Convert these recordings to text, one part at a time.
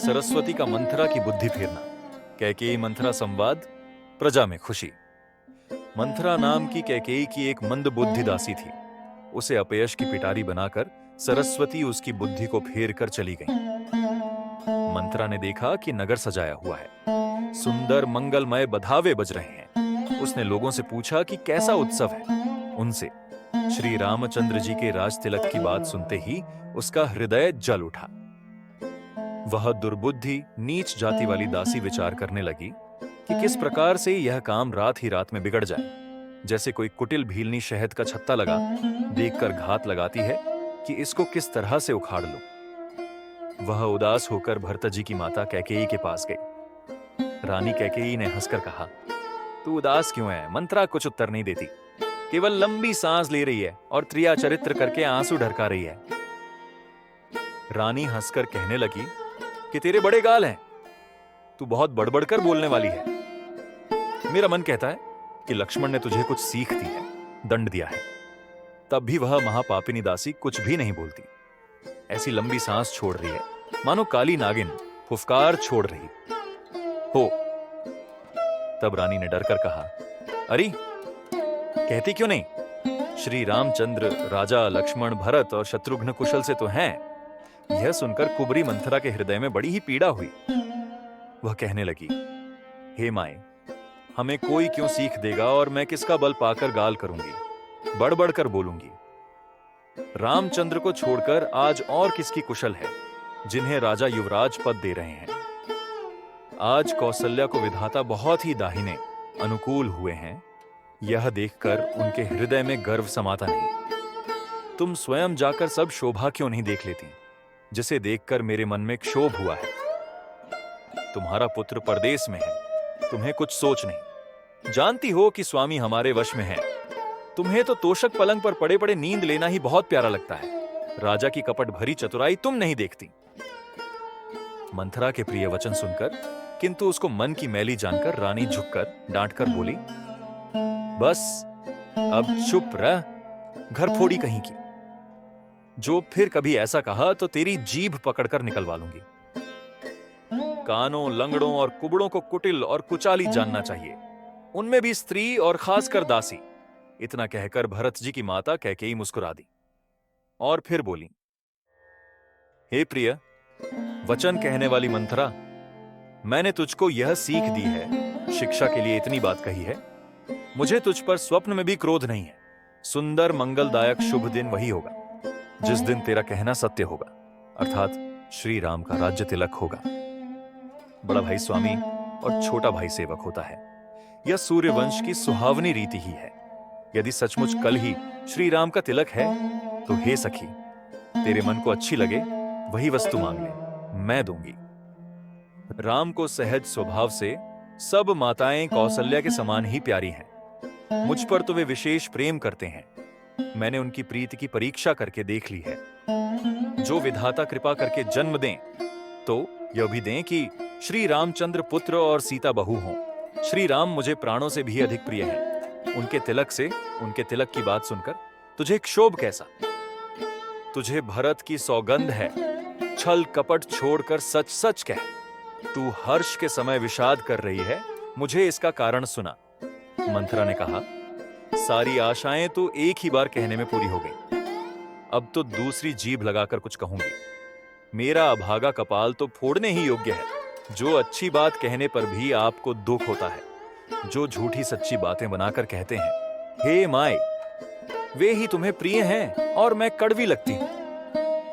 सरस्वती का मंथरा की बुद्धि फेरना। कैकेयी मंथरा संवाद, प्रजा में खुशी। मंथरा नाम की कैकेयी की एक मंद बुद्धि दासी थी। उसे अपयश की पिटारी बनाकर सरस्वती उसकी बुद्धि को फेर कर चली गई। मंथरा ने देखा कि नगर सजाया हुआ है, सुंदर मंगलमय बधावे बज रहे हैं। उसने लोगों से पूछा कि कैसा उत्सव है। उनसे श्री रामचंद्र जी के राज तिलक की बात सुनते ही उसका हृदय जल उठा। वह दुर्बुद्धि नीच जाति वाली दासी विचार करने लगी कि किस प्रकार से यह काम रात ही रात में बिगड़ जाए। जैसे कोई कुटिल भीलनी शहद का छत्ता लगा देखकर घात लगाती है कि इसको किस तरह से उखाड़ लो। वह उदास होकर भरतजी की माता कैकेयी के पास गई। रानी कैकेयी ने हंसकर कहा, तू उदास क्यों है? मंथरा कुछ उत्तर नहीं देती, केवल लंबी सांस ले रही है और त्रिया चरित्र करके आंसू ढरका रही है। रानी हंसकर कहने लगी कि तेरे बड़े गाल हैं, तू बहुत बड़बड़कर बोलने वाली है। मेरा मन कहता है कि लक्ष्मण ने तुझे कुछ सीख दी है, दंड दिया है। तब भी वह महापापिनी दासी कुछ भी नहीं बोलती। ऐसी लंबी सांस छोड़ रही है मानो काली नागिन फुफकार छोड़ रही हो। तब रानी ने डरकर कहा, अरे कहती क्यों नहीं? श्री रामचंद्र, राजा लक्ष्मण, भरत और शत्रुघ्न कुशल से तो हैं। यह सुनकर कुबरी मंथरा के हृदय में बड़ी ही पीड़ा हुई। वह कहने लगी, हे माए, हमें कोई क्यों सीख देगा और मैं किसका बल पाकर गाल करूंगी, बढ़ कर बोलूंगी। रामचंद्र को छोड़कर आज और किसकी कुशल है जिन्हें राजा युवराज पद दे रहे हैं। आज कौसल्या को विधाता बहुत ही दाहिने अनुकूल हुए हैं। यह देखकर उनके हृदय में गर्व समाता नहीं। तुम स्वयं जाकर सब शोभा क्यों नहीं देख लेती, जिसे देखकर मेरे मन में क्षोभ हुआ है। तुम्हारा पुत्र परदेश में है, तुम्हें कुछ सोच नहीं। जानती हो कि स्वामी हमारे वश में है। तुम्हें तो तोशक पलंग पर पड़े पड़े नींद लेना ही बहुत प्यारा लगता है। राजा की कपट भरी चतुराई तुम नहीं देखती। मंथरा के प्रिय वचन सुनकर, किंतु उसको मन की मैली जानकर रानी झुककर डांटकर बोली, बस अब चुप रह, घर फोड़ी कहीं की। जो फिर कभी ऐसा कहा तो तेरी जीभ पकड़कर निकलवा लूंगी। कानों, लंगड़ों और कुबड़ों को कुटिल और कुचाली जानना चाहिए, उनमें भी स्त्री और खासकर दासी। इतना कहकर भरत जी की माता कैकेयी मुस्कुरा दी और फिर बोली, हे प्रिय, वचन कहने वाली मंथरा, मैंने तुझको यह सीख दी है, शिक्षा के लिए इतनी बात कही है। मुझे तुझ पर स्वप्न में भी क्रोध नहीं है। सुंदर मंगलदायक शुभ दिन वही होगा जिस दिन तेरा कहना सत्य होगा, अर्थात श्री राम का राज्य तिलक होगा। बड़ा भाई स्वामी और छोटा भाई सेवक होता है। यह सूर्यवंश की सुहावनी रीति ही है। यदि सचमुच कल ही श्री राम का तिलक है तो हे सखी, तेरे मन को अच्छी लगे वही वस्तु मांग ले, मैं दूंगी। राम को सहज स्वभाव से सब माताएं कौसल्या के समान ही प्यारी हैं। मुझ पर तो वे विशेष प्रेम करते हैं। मैंने उनकी प्रीति की परीक्षा करके देख ली है। जो विधाता कृपा करके जन्म दें तो यह भी दें कि श्री रामचंद्र पुत्र और सीता बहू हों। श्री राम मुझे प्राणों से भी अधिक प्रिय हैं। उनके तिलक की बात सुनकर तुझे क्षोभ कैसा? तुझे भरत की सौगंध है, छल कपट छोड़कर सच सच कह। तू हर्ष के समय विषाद कर रही है, मुझे इसका कारण सुना। मंथरा ने कहा, सारी आशाएं तो एक ही बार कहने में पूरी हो गई। अब तो दूसरी जीभ लगाकर कुछ कहूंगी। मेरा अभागा कपाल तो फोड़ने ही योग्य है। जो अच्छी बात कहने पर भी आपको दुख होता है, जो झूठी सच्ची बातें बनाकर कहते हैं, हे माए, वे ही तुम्हें प्रिय हैं और मैं कड़वी लगती हूं।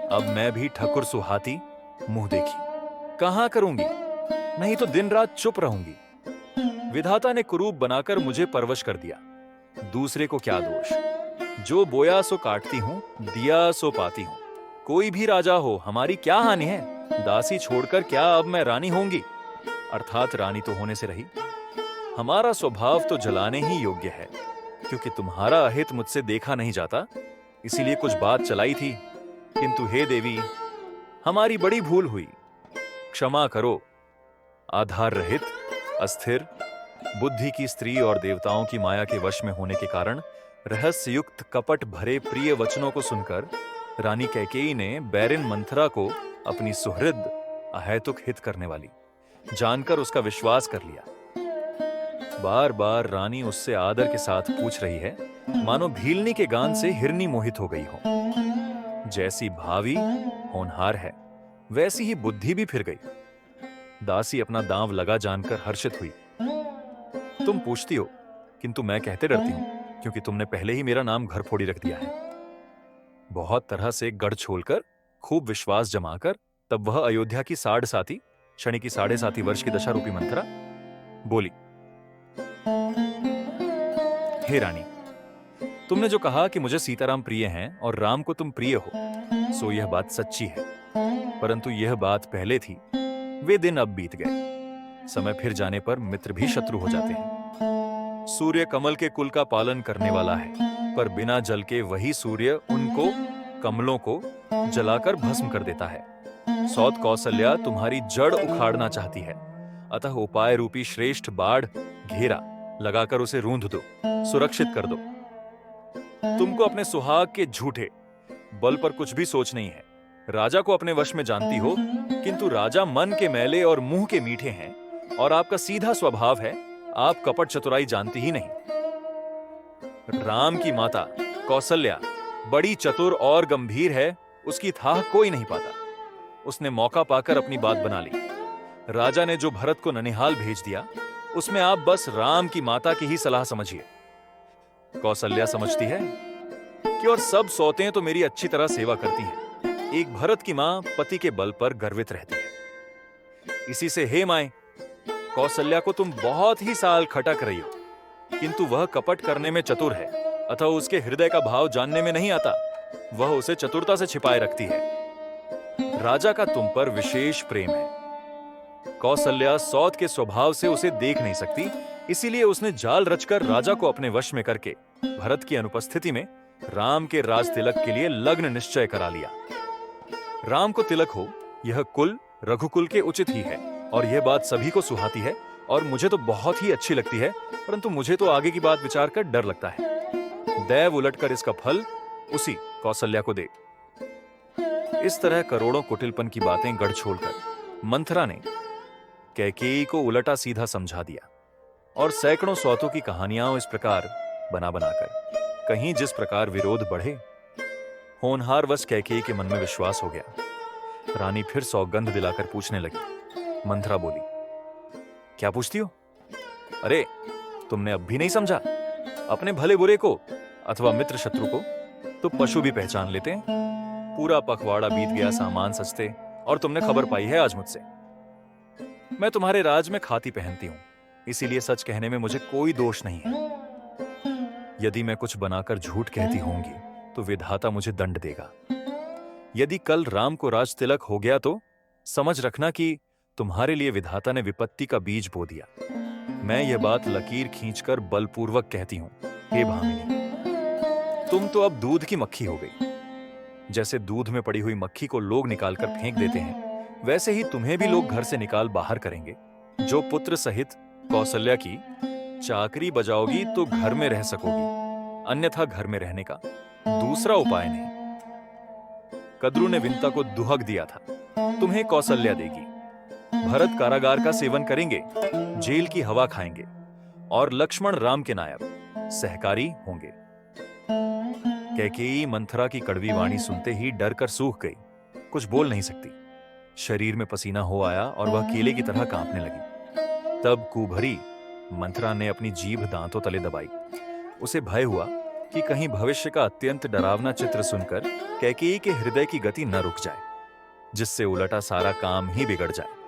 अब मैं भी ठकुर सुहाती मुंह देखी कहां करूंगी, नहीं तो दिन रात चुप रहूंगी। विधाता ने कुरूप बनाकर मुझे परवश कर दिया। दूसरे को क्या दोष? जो बोया सो काटती हूं, दिया सो पाती हूं। कोई भी राजा हो, हमारी क्या हानि है? दासी छोड़कर क्या अब मैं रानी होंगी? अर्थात रानी तो होने से रही। हमारा स्वभाव तो जलाने ही योग्य है, क्योंकि तुम्हारा अहित मुझसे देखा नहीं जाता, इसीलिए कुछ बात चलाई थी। किंतु हे देवी, हमारी बड़ी भूल हुई, क्षमा करो। आधार रहित, अस्थिर, बुद्धि की स्त्री और देवताओं की माया के वश में होने के कारण रहस्ययुक्त कपट भरे प्रिय वचनों को सुनकर रानी कैकेयी ने बैरिन मंथरा को अपनी सुहृद अहेतुक हित करने वाली जानकर उसका विश्वास कर लिया। बार बार रानी उससे आदर के साथ पूछ रही है, मानो भीलनी के गान से हिरनी मोहित हो गई हो। जैसी भावी होनहार है, वैसी ही बुद्धि भी फिर गई। दासी अपना दांव लगा जानकर हर्षित हुई। तुम पूछती हो, किंतु मैं कहते डरती हूं, क्योंकि तुमने पहले ही मेरा नाम घर फोड़ी रख दिया है। बहुत तरह से गढ़ छोलकर, खूब विश्वास जमाकर, तब वह अयोध्या की साढ़ साती, शनि की 7.5 वर्ष की दशा रूपी मंथरा बोली, हे रानी, तुमने जो कहा कि मुझे सीताराम प्रिय हैं और राम को तुम प्रिय हो, सो यह बात सच्ची है। परंतु यह बात पहले थी, वे दिन अब बीत गए। समय फिर जाने पर मित्र भी शत्रु हो जाते हैं। सूर्य कमल के कुल का पालन करने वाला है, पर बिना जल के वही सूर्य उनको, कमलों को जलाकर भस्म कर देता है। सौत कौसल्या तुम्हारी जड़ उखाड़ना चाहती है, अतः उपाय रूपी श्रेष्ठ बाढ़ घेरा लगाकर उसे रूंध दो, सुरक्षित कर दो। तुमको अपने सुहाग के झूठे बल पर कुछ भी सोच नहीं है। राजा को अपने वश में जानती हो, किंतु राजा मन के मैले और मुंह के मीठे हैं, और आपका सीधा स्वभाव है, आप कपट चतुराई जानती ही नहीं। राम की माता कौसल्या बड़ी चतुर और गंभीर है, उसकी थाह कोई नहीं पाता। उसने मौका पाकर अपनी बात बना ली। राजा ने जो भरत को ननिहाल भेज दिया, उसमें आप बस राम की माता की ही सलाह समझिए। कौसल्या समझती है कि और सब सौतें तो मेरी अच्छी तरह सेवा करती हैं। एक भरत की मां पति के बल पर गर्वित रहती है। इसी से हे माए, कौसल्या को तुम बहुत ही साल खटक रही हो, किंतु वह कपट करने में चतुर है, अतः उसके हृदय का भाव जानने में नहीं आता। वह उसे चतुरता से छिपाए रखती है। राजा का तुम पर विशेष प्रेम है। कौसल्या सौत के स्वभाव से उसे देख नहीं सकती, इसीलिए उसने जाल रचकर राजा को अपने वश में करके भरत की अनुपस्थिति में राम के राज तिलक के लिए लग्न निश्चय करा लिया। राम को तिलक हो, यह कुल रघुकुल के उचित ही है, और यह बात सभी को सुहाती है, और मुझे तो बहुत ही अच्छी लगती है, परंतु मुझे तो आगे की बात विचार कर डर लगता है। दैव उलटकर इसका फल उसी कौसल्या को दे। इस तरह करोड़ों कुटिलपन की बातें गढ़ छोड़कर मंथरा ने कैकेयी को उलटा सीधा समझा दिया, और सैकड़ों सौतों की कहानियां इस प्रकार बना बनाकर कहीं जिस प्रकार विरोध बढ़े, होनहार वश कैकेयी के मन में विश्वास हो गया। रानी फिर सौगंध दिलाकर पूछने लगी। मंथरा बोली, क्या पूछती हो? अरे, तुमने अब भी नहीं समझा? अपने भले बुरे को अथवा मित्र शत्रु को तो पशु भी पहचान लेते हैं। पूरा पखवाड़ा बीत गया सामान सस्ते, और तुमने खबर पाई है आज मुझसे। मैं तुम्हारे राज में खाती पहनती हूं, इसीलिए सच कहने में मुझे कोई दोष नहीं है। यदि मैं कुछ बनाकर झूठ कहती होंगी तो विधाता मुझे दंड देगा। यदि कल राम को राज तिलक हो गया तो समझ रखना कि तुम्हारे लिए विधाता ने विपत्ति का बीज बो दिया। मैं यह बात लकीर खींचकर बलपूर्वक कहती हूं, हे भामिनी, तुम तो अब दूध की मक्खी हो गई। जैसे दूध में पड़ी हुई मक्खी को लोग निकालकर फेंक देते हैं, वैसे ही तुम्हें भी लोग घर से निकाल बाहर करेंगे। जो पुत्र सहित कौसल्या की चाकरी बजाओगी तो घर में रह सकोगी, अन्यथा घर में रहने का दूसरा उपाय नहीं। कद्रू ने विंता को दुहक दिया था, तुम्हें कौसल्या देगी। भरत कारागार का सेवन करेंगे, जेल की हवा खाएंगे, और लक्ष्मण राम के नायब सहकारी होंगे। कैकेयी मंथरा की कड़वी वाणी सुनते ही डर कर सूख गई, कुछ बोल नहीं सकती। शरीर में पसीना हो आया और वह केले की तरह कांपने लगी। तब कुभरी मंथरा ने अपनी जीभ दांतों तले दबाई। उसे भय हुआ कि कहीं भविष्य का अत्यंत डरावना चित्र सुनकर कैकेयी के हृदय की गति न रुक जाए, जिससे उलटा सारा काम ही बिगड़ जाए।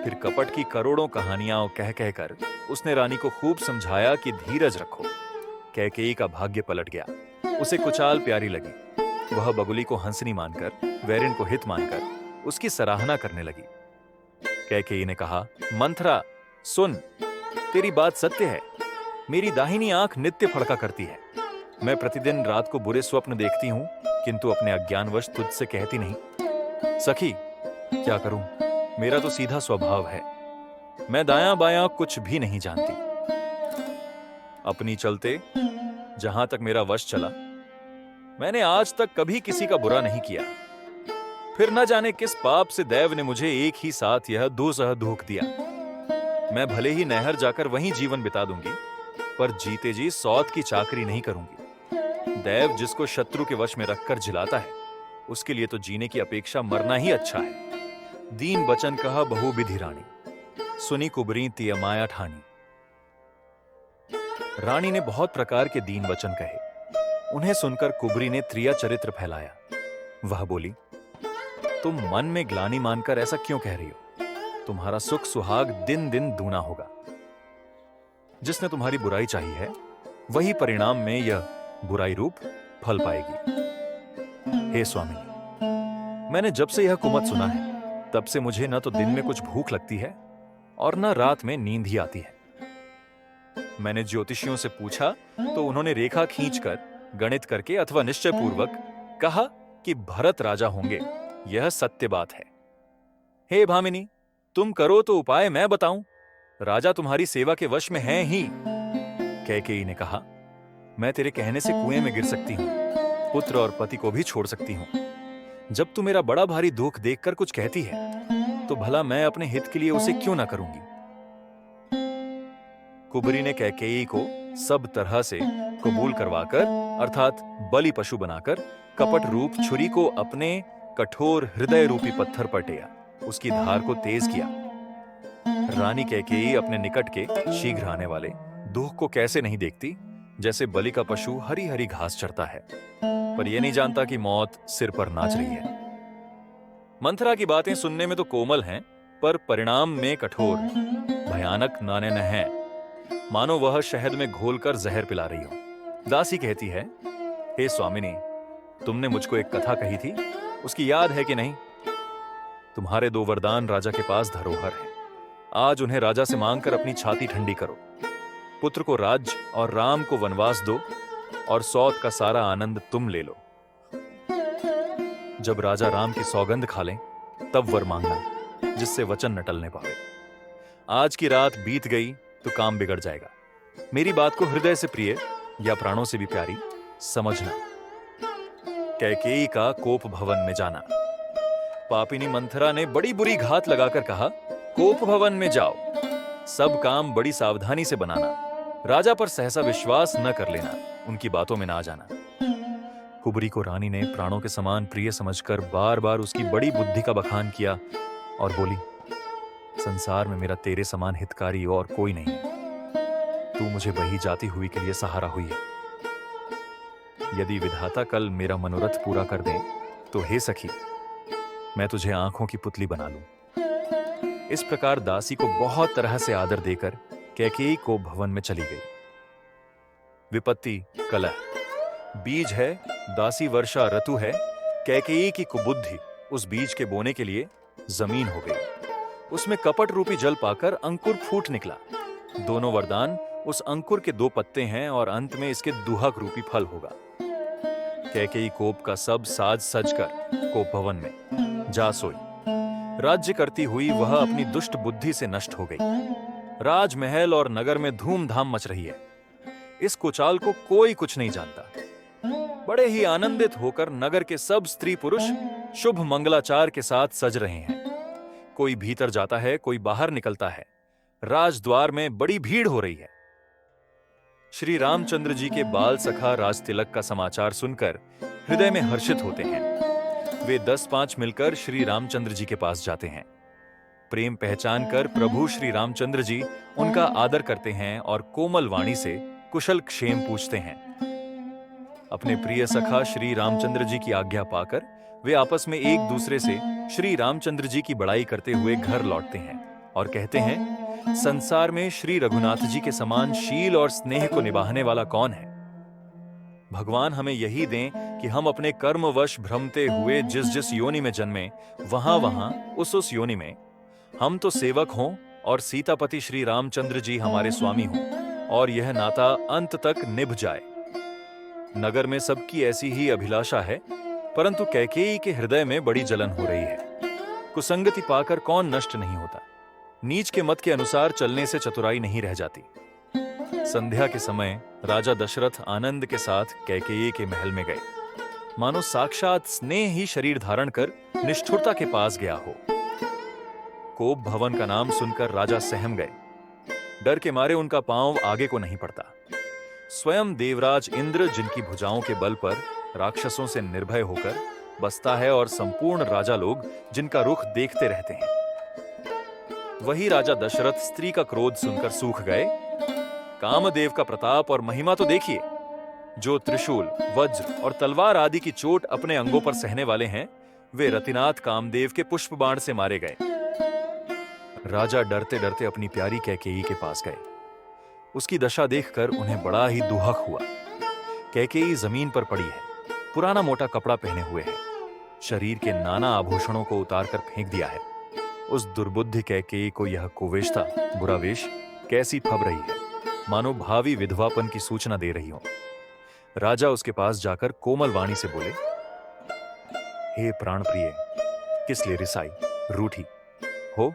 फिर कपट की करोड़ों कहानियां कह कहकर उसने रानी को खूब समझाया कि धीरज रखो। कैकेयी का भाग्य पलट गया, उसे कुचाल प्यारी लगी। वह बगुली को हंसनी मानकर, वैरिन को हित मानकर उसकी सराहना करने लगी। कैकेयी ने कहा, मंथरा सुन, तेरी बात सत्य है। मेरी दाहिनी आंख नित्य फड़का करती है। मैं प्रतिदिन रात को बुरे स्वप्न देखती हूं, किंतु अपने अज्ञानवश तुझसे कहती नहीं। सखी, क्या करूं? मेरा तो सीधा स्वभाव है। मैं दायां बायां कुछ भी नहीं जानती। अपनी चलते जहां तक मेरा वश चला, मैंने आज तक कभी किसी का बुरा नहीं किया। फिर न जाने किस पाप से देव ने मुझे एक ही साथ यह दुसह धोख दिया। मैं भले ही नहर जाकर वहीं जीवन बिता दूंगी, पर जीते जी सौत की चाकरी नहीं करूंगी। देव जिसको शत्रु के वश में रखकर जिलाता है, उसके लिए तो जीने की अपेक्षा मरना ही अच्छा है। दीन बचन कहा बहु विधि रानी, सुनी कुबरी तिय माया ठानी। रानी ने बहुत प्रकार के दीन वचन कहे। उन्हें सुनकर कुबरी ने त्रिया चरित्र फैलाया। वह बोली, तुम मन में ग्लानि मानकर ऐसा क्यों कह रही हो? तुम्हारा सुख सुहाग दिन दिन दूना होगा। जिसने तुम्हारी बुराई चाही है, वही परिणाम में यह बुराई रूप फल पाएगी। हे स्वामिनी, मैंने जब से यह कुमत सुना है, तब से मुझे न तो दिन में कुछ भूख लगती है और न रात में नींद ही आती है। मैंने ज्योतिषियों से पूछा तो उन्होंने रेखा खींचकर, गणित करके अथवा निश्चय पूर्वक कहा कि भरत राजा होंगे। यह सत्य बात है। हे भामिनी, तुम करो तो उपाय मैं बताऊं। राजा तुम्हारी सेवा के वश में हैं ही। कैकेयी ने कहा, मैं तेरे कहने से कुएं में गिर सकती हूं, पुत्र और पति को भी छोड़ सकती हूं। जब तू मेरा बड़ा भारी दुख देखकर कुछ कहती है, तो भला मैं अपने हित के लिए उसे क्यों ना करूंगी। कुबरी ने कैकेयी को सब तरह से कबूल करवाकर, अर्थात बलि पशु बनाकर, कपट रूप छुरी को अपने कठोर हृदय रूपी पत्थर पर टेया, उसकी धार को तेज किया। रानी कैकेयी अपने निकट के शीघ्र आने वाले दुख को कैसे नहीं देखती, जैसे बलि का पशु हरी हरी घास चरता है, पर यह नहीं जानता कि मौत सिर पर नाच रही है। मंथरा की बातें सुनने में तो कोमल हैं, पर परिणाम में कठोर, भयानक नाने न हैं, मानो वह शहद में घोलकर जहर पिला रही हो। दासी कहती है, हे स्वामिनी, तुमने मुझको एक कथा कही थी, उसकी याद है कि नहीं? तुम्हारे 2 वरदान राजा के पास धरोहर है। आज उन्हें राजा से मांगकर अपनी छाती ठंडी करो। पुत्र को राज्य और राम को वनवास दो, और सौत का सारा आनंद तुम ले लो। जब राजा राम की सौगंध खा लें, तब वर मांगना, जिससे वचन न टलने पावे। आज की रात बीत गई तो काम बिगड़ जाएगा। मेरी बात को हृदय से प्रिय या प्राणों से भी प्यारी समझना। कैकेयी का कोप भवन में जाना। पापिनी मंथरा ने बड़ी बुरी घात लगाकर कहा, कोप भवन में जाओ, सब काम बड़ी सावधानी से बनाना, राजा पर सहसा विश्वास न कर लेना, उनकी बातों में ना आ जाना। कुबरी को रानी ने प्राणों के समान प्रिय समझकर बार बार उसकी बड़ी बुद्धि का बखान किया और बोली, संसार में मेरा तेरे समान हितकारी और कोई नहीं। तू मुझे बही जाती हुई के लिए सहारा हुई है। यदि विधाता कल मेरा मनोरथ पूरा कर दे, तो हे सखी, मैं तुझे आंखों की पुतली बना लूं। इस प्रकार दासी को बहुत तरह से आदर देकर कैकेयी को भवन में चली गई। विपत्ति कलह, बीज है, दासी वर्षा ऋतु है। कैकेयी की कुबुद्धि उस बीज के बोने के लिए जमीन हो गई। उसमें कपट रूपी जल पाकर अंकुर फूट निकला। दोनों वरदान उस अंकुर के 2 पत्ते हैं और अंत में इसके दुहक रूपी फल होगा। कैकेयी कोप का सब साज सज कर कोप भवन में जा सोई। राज्य करती हुई वह अपनी दुष्ट बुद्धि से नष्ट हो गई। राजमहल और नगर में धूमधाम मच रही है। इस कुचाल को कोई कुछ नहीं जानता। बड़े ही आनंदित होकर नगर के सब स्त्री पुरुष शुभ मंगलाचार के साथ सज रहे हैं। कोई भीतर जाता है, कोई बाहर निकलता है। राजद्वार में बड़ी भीड़ हो रही है। श्री रामचंद्र जी के बाल सखा राजतिलक का समाचार सुनकर हृदय में हर्षित होते हैं। वे 10-5 मिलकर श्री रामचंद्र जी के पास जाते हैं। प्रेम पहचान कर प्रभु श्री रामचंद्र जी उनका आदर करते हैं और कोमल वाणी से कुशल क्षेम पूछते हैं। अपने प्रिय सखा श्री रामचंद्र जी की आज्ञा पाकर वे आपस में एक दूसरे से श्री रामचंद्र जी की बड़ाई करते हुए घर लौटते हैं और कहते हैं, संसार में श्री रघुनाथ जी के समान शील और स्नेह को निभाने वाला कौन है। भगवान हमें यही दें कि हम अपने कर्मवश भ्रमते हुए जिस जिस योनि में जन्मे, वहां उस योनि में हम तो सेवक हों और सीतापति श्री रामचंद्र जी हमारे स्वामी हों, और यह नाता अंत तक निभ जाए। नगर में सबकी ऐसी ही अभिलाषा है, परंतु कैकेयी के हृदय में बड़ी जलन हो रही है। कुसंगति पाकर कौन नष्ट नहीं होता। नीच के मत के अनुसार चलने से चतुराई नहीं रह जाती। संध्या के समय राजा दशरथ आनंद के साथ कैकेयी के महल में गए। मानो साक्षात स्नेह ही शरीर धारण कर निष्ठुरता के पास गया हो। कोप भवन का नाम सुनकर राजा सहम गए। डर के मारे उनका पांव आगे को नहीं पड़ता। स्वयं देवराज इंद्र, जिनकी भुजाओं के बल पर राक्षसों से निर्भय होकर बसता है, और संपूर्ण राजा लोग जिनका रुख देखते रहते हैं, वही राजा दशरथ स्त्री का क्रोध सुनकर सूख गए। कामदेव का प्रताप और महिमा तो देखिए। जो त्रिशूल, वज्र और तलवार आदि की चोट अपने अंगों पर सहने वाले हैं, वे रतिनाथ कामदेव के पुष्प बाण से मारे गए। राजा डरते डरते अपनी प्यारी कैकेयी के पास गए। उसकी दशा देखकर उन्हें बड़ा ही दुहक हुआ। कैकेयी जमीन पर पड़ी है, पुराना मोटा कपड़ा पहने हुए है, शरीर के नाना आभूषणों को उतारकर फेंक दिया है। उस दुर्बुद्धि कैकेयी को यह कुवेश्ता बुरा वेश कैसी फब रही है, मानो भावी विधवापन की सूचना दे रही हो। राजा उसके पास जाकर कोमल वाणी से बोले, हे प्राण प्रिय, किस लिए रिसाई रूठी हो?